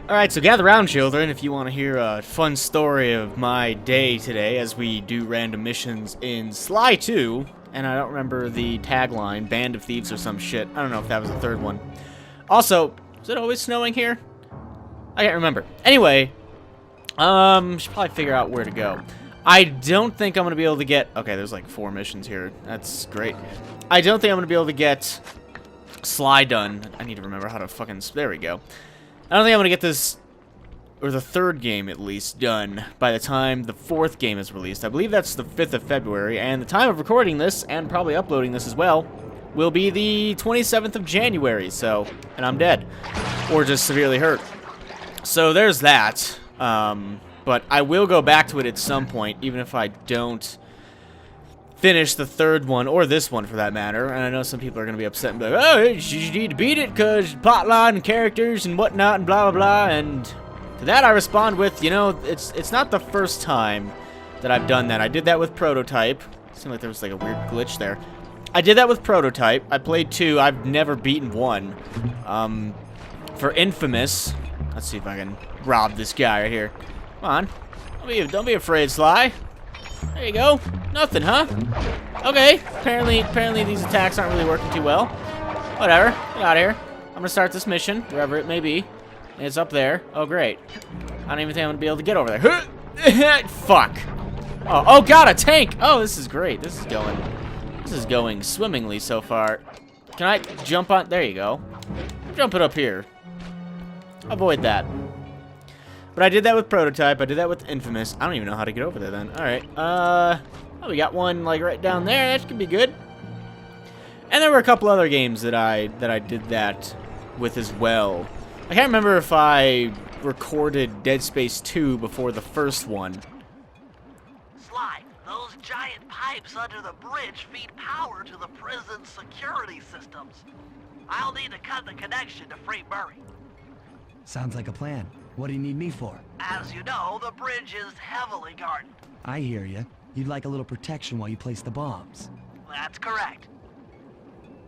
Alright, so gather round, children, if you want to hear a fun story of my day today as we do random missions in Sly 2. And I don't remember the tagline, Band of Thieves or some shit. I don't know if that was the third one. Also, is it always snowing here? I can't remember. Anyway, should probably figure out where to go. I don't think I'm going to be able to get... Okay, there's like 4 missions here. That's great. I don't think I'm going to be able to get Sly done. I need to remember how to fucking... There we go. I don't think I'm going to get this, or the third game at least, done by the time the 4th game is released. I believe that's the 5th of February, and the time of recording this, and probably uploading this as well, will be the 27th of January, so, and I'm dead. Or just severely hurt. So there's that, but I will go back to it at some point, even if I don't finish the 3rd one, or this one for that matter. And I know some people are going to be upset and be like, oh, you need to beat it because plotline and characters and whatnot and blah, blah, blah. And to that I respond with, you know, it's not the first time that I've done that. I did that with Prototype. It seemed like there was like a weird glitch there. I did that with Prototype. I played 2. I've never beaten 1. For Infamous, let's see if I can rob this guy right here. Come on. Don't be afraid, Sly. There you go. Nothing, huh? Okay. Apparently these attacks aren't really working too well. Whatever. Get out of here. I'm gonna start this mission, wherever it may be. It's up there. Oh, great. I don't even think I'm gonna be able to get over there. Fuck. Oh, God, a tank. Oh, this is great. This is going swimmingly so far. Can I jump on? There you go. Jump it up here. Avoid that. But I did that with Prototype. I did that with Infamous. I don't even know how to get over there then. Alright. Oh, we got one like right down there. That could be good. And there were a couple other games that I did that with as well. I can't remember if I recorded Dead Space 2 before the first one. Sly, those giant pipes under the bridge feed power to the prison's security systems. I'll need to cut the connection to free Murray. Sounds like a plan. What do you need me for? As you know, the bridge is heavily guarded. I hear you. You'd like a little protection while you place the bombs. That's correct.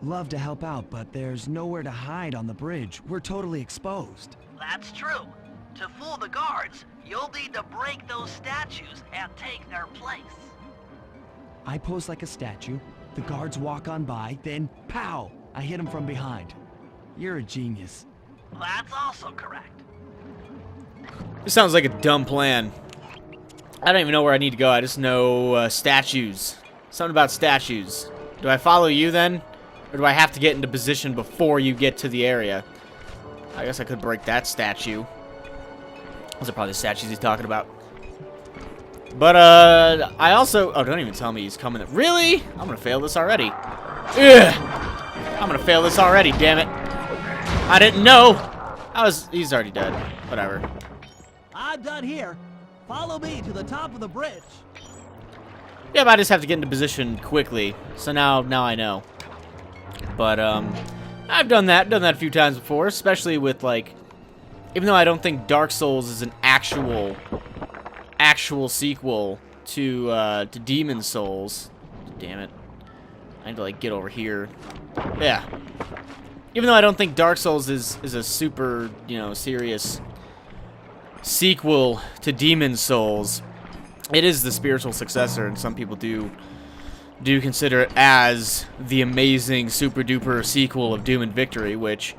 Love to help out, but there's nowhere to hide on the bridge. We're totally exposed. That's true. To fool the guards, you'll need to break those statues and take their place. I pose like a statue, the guards walk on by, then pow! I hit them from behind. You're a genius. That's also correct. This sounds like a dumb plan. I don't even know where I need to go. I just know statues. Something about statues. Do I follow you then? Or do I have to get into position before you get to the area? I guess I could break that statue. Those are probably the statues he's talking about. But, I also... Oh, don't even tell me he's coming. Really? I'm gonna fail this already. Ugh! I'm gonna fail this already, damn it. I didn't know. He's already dead. Whatever. I'm done here. Follow me to the top of the bridge. Yeah, but I just have to get into position quickly. So now I know. But, I've done that a few times before, especially with, like, even though I don't think Dark Souls is an actual sequel to Demon Souls. Damn it. I need to, like, get over here. Yeah. Even though I don't think Dark Souls is a super, you know, serious sequel to Demon Souls, it is the spiritual successor, and some people do consider it as the amazing super duper sequel of Doom and Victory, which,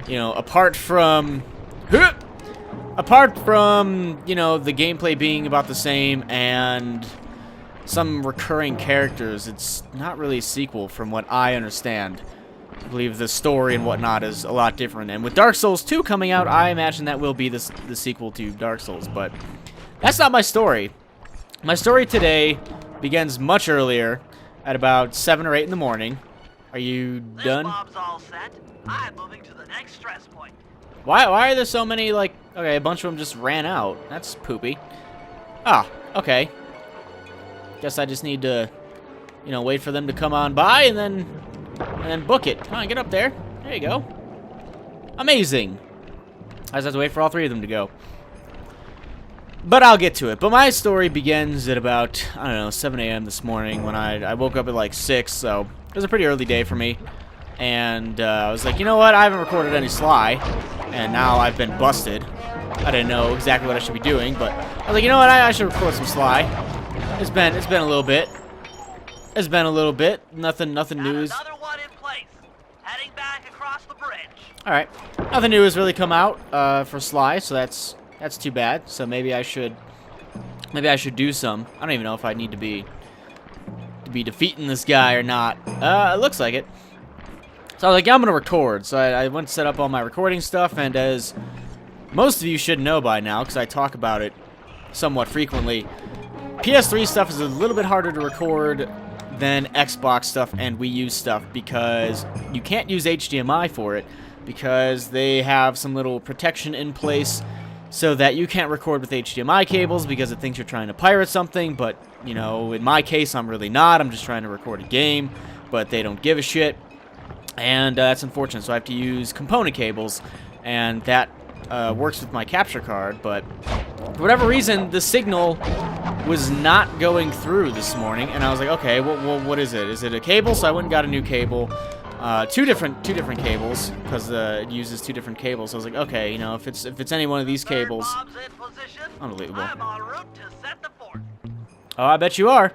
you know, apart from, you know, the gameplay being about the same and some recurring characters, it's not really a sequel from what I understand. I believe the story and whatnot is a lot different. And with Dark Souls 2 coming out, I imagine that will be the sequel to Dark Souls. But that's not my story. My story today begins much earlier, at about 7 or 8 in the morning. Are you done? This mob's all set. I'm moving to the next stress point. Why are there so many, like... Okay, a bunch of them just ran out. That's poopy. Ah, okay. Guess I just need to, you know, wait for them to come on by and then book it. Come on, get up there. There you go. Amazing. I just have to wait for all 3 of them to go. But I'll get to it. But my story begins at about, I don't know, 7 a.m. this morning when I woke up at like 6, so it was a pretty early day for me. And I was like, you know what? I haven't recorded any Sly, and now I've been busted. I didn't know exactly what I should be doing, but I was like, you know what, I should record some Sly. It's been a little bit. It's been a little bit. Nothing news. Another one in place. Heading back across the bridge. All right, nothing new has really come out for Sly, so that's too bad. So maybe I should do some. I don't even know if I need to be defeating this guy or not. It looks like it. So I was like, yeah, I'm gonna record. So I went to set up all my recording stuff, and as most of you should know by now, because I talk about it somewhat frequently, PS3 stuff is a little bit harder to record than Xbox stuff and Wii U stuff, because you can't use HDMI for it, because they have some little protection in place so that you can't record with HDMI cables because it thinks you're trying to pirate something. But, you know, in my case, I'm really not. I'm just trying to record a game, but they don't give a shit. And that's unfortunate, so I have to use component cables, and that works with my capture card. But for whatever reason, the signal was not going through this morning, and I was like, okay, well, what is it? Is it a cable? So I went and got a new cable, two different cables, because it uses two different cables. So I was like, okay, you know, if it's any one of these cables, unbelievable. I'm en route to set the fort. Oh, I bet you are.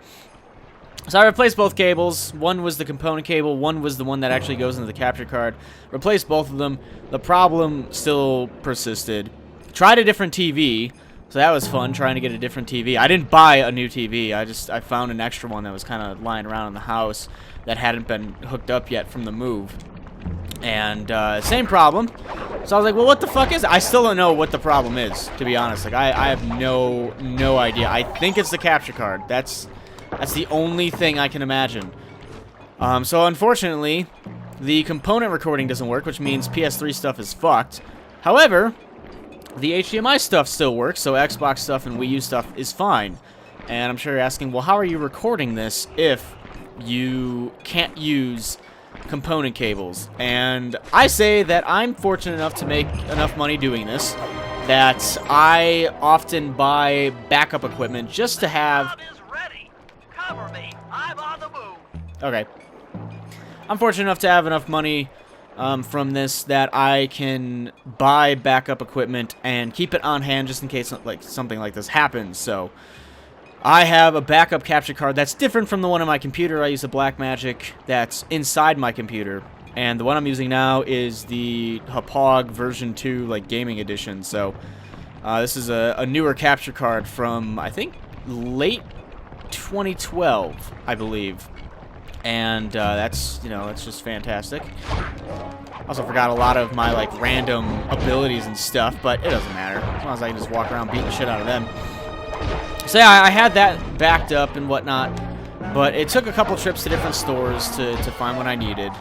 So I replaced both cables. One was the component cable, one was the one that actually goes into the capture card. Replaced both of them. The problem still persisted. Tried a different TV, so that was fun, trying to get a different TV. I didn't buy a new TV. I found an extra one that was kind of lying around in the house that hadn't been hooked up yet from the move. And same problem. So I was like, well, what the fuck is it? I still don't know what the problem is, to be honest. Like, I have no idea. I think it's the capture card. That's the only thing I can imagine. So unfortunately, the component recording doesn't work, which means PS3 stuff is fucked. However, the HDMI stuff still works, so Xbox stuff and Wii U stuff is fine. And I'm sure you're asking, well, how are you recording this if you can't use component cables? And I say that I'm fortunate enough to make enough money doing this that I often buy backup equipment just to have... Job is ready. Cover me. I'm on the move. Okay. I'm fortunate enough to have enough money from this that I can buy backup equipment and keep it on hand just in case like something like this happens. So I have a backup capture card that's different from the one on my computer. I use a Blackmagic that's inside my computer, and the one I'm using now is the HPOG version 2 like gaming edition. So this is a newer capture card from, I think, late 2012, I believe. And that's just fantastic. Also forgot a lot of my like random abilities and stuff, but it doesn't matter as long as I can just walk around beating the shit out of them. So yeah, I had that backed up and whatnot, but it took a couple trips to different stores to find what I needed.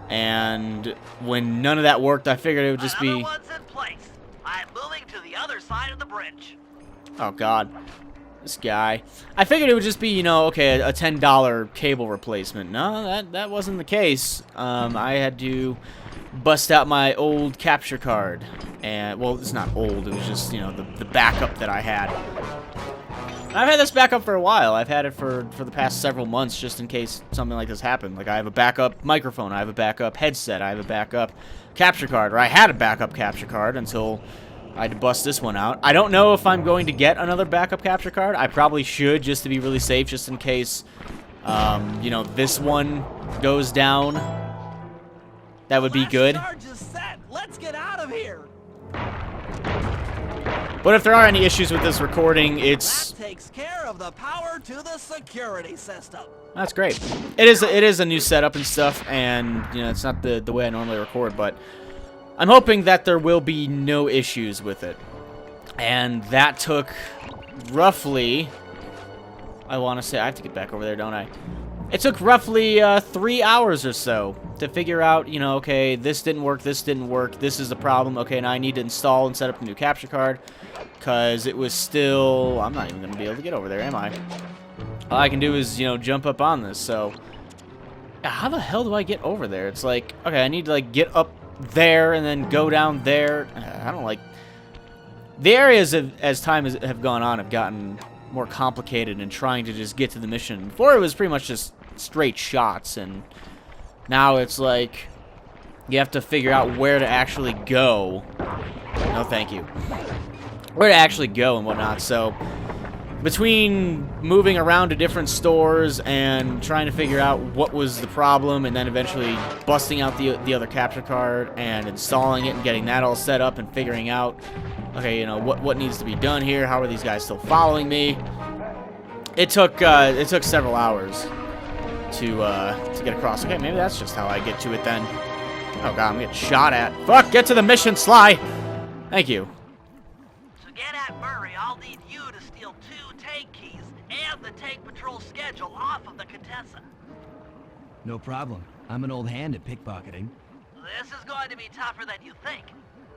And when none of that worked, I figured it would just be... Another one's in place. I'm moving to the other side of the bridge. Oh god. This guy. I figured it would just be, you know, okay, a $10 cable replacement. No, that wasn't the case. I had to bust out my old capture card. And, well, it's not old. It was just, you know, the backup that I had. I've had this backup for a while. I've had it for the past several months just in case something like this happened. Like, I have a backup microphone. I have a backup headset. I have a backup capture card. Or I had a backup capture card until I had to bust this one out. I don't know if I'm going to get another backup capture card. I probably should, just to be really safe, just in case, you know, this one goes down. That would be good. Charge is set. Let's get out of here. But if there are any issues with this recording, it's... That takes care of the power to the security system. That's great. It is a new setup and stuff, and, you know, it's not the way I normally record, but I'm hoping that there will be no issues with it. And that took roughly... I want to say... I have to get back over there, don't I? It took roughly 3 hours or so to figure out, you know, okay, this didn't work, this is the problem. Okay, now I need to install and set up a new capture card, because it was still... I'm not even going to be able to get over there, am I? All I can do is, you know, jump up on this, so... How the hell do I get over there? It's like, okay, I need to, like, get up there and then go down there. I don't like... The areas, as time have gone on, have gotten more complicated in trying to just get to the mission. Before, it was pretty much just straight shots, and now it's like you have to figure out where to actually go No, thank you. Where to actually go and whatnot. So, between moving around to different stores and trying to figure out what was the problem, and then eventually busting out the other capture card and installing it and getting that all set up and figuring out, okay, you know, what needs to be done here. How are these guys still following me? It took several hours to get across. Okay, maybe that's just how I get to it then. Oh god, I'm getting shot at. Fuck, get to the mission, Sly! Thank you. To get at Murray, I'll need you to steal 2 tank keys and the tank patrol schedule off of the Contessa. No problem. I'm an old hand at pickpocketing. This is going to be tougher than you think.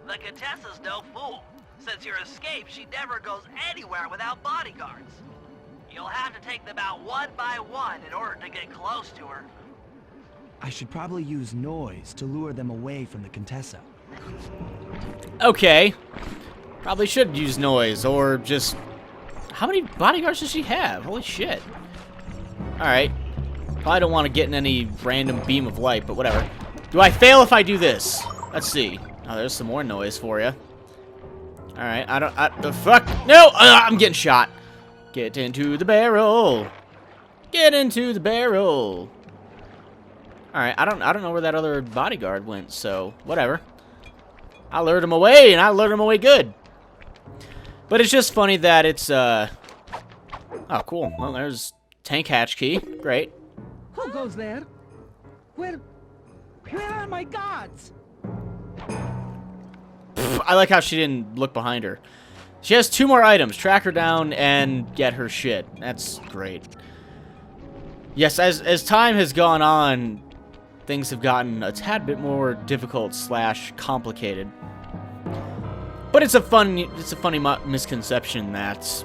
The Contessa's no fool. Since your escape, she never goes anywhere without bodyguards. You'll have to take them out one by one in order to get close to her. I should probably use noise to lure them away from the Contessa. Okay. Probably should use noise, or just... How many bodyguards does she have? Holy shit. Alright. Probably don't want to get in any random beam of light, but whatever. Do I fail if I do this? Let's see. Oh, there's some more noise for you. Alright, the fuck? No! I'm getting shot. Get into the barrel. Get into the barrel. Alright, I don't know where that other bodyguard went, so whatever. I lured him away, and I lured him away good. But it's just funny that it's, Oh, cool. Well, there's tank hatch key. Great. Who goes there? Where are my guards? Pfft, I like how she didn't look behind her. She has 2 more items. Track her down and get her shit. That's great. Yes, as time has gone on, things have gotten a tad bit more difficult / complicated. But it's a funny misconception that